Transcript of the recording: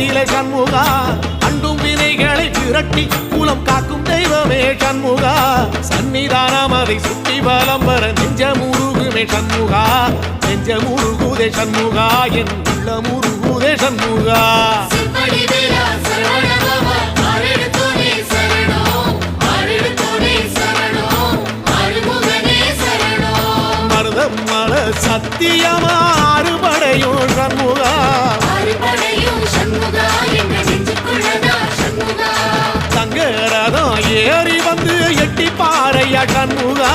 நிலை சண்முகா அண்டும் வினைகளை விரட்டி குலம் காக்கும் தெய்வமே சண்முகா சன்னிதானம் அதை சுற்றி பலம் வர நெஞ்சமுருகுமே சண்முகா நெஞ்சமுருகுதே சண்முகா என் உள்ள முருகுதே சண்முகா மருதம் மல சத்தியமா அறுபடையும் சண்முகா சங்கரதம் ஏறி வந்து எட்டி பாறையா சண்முகா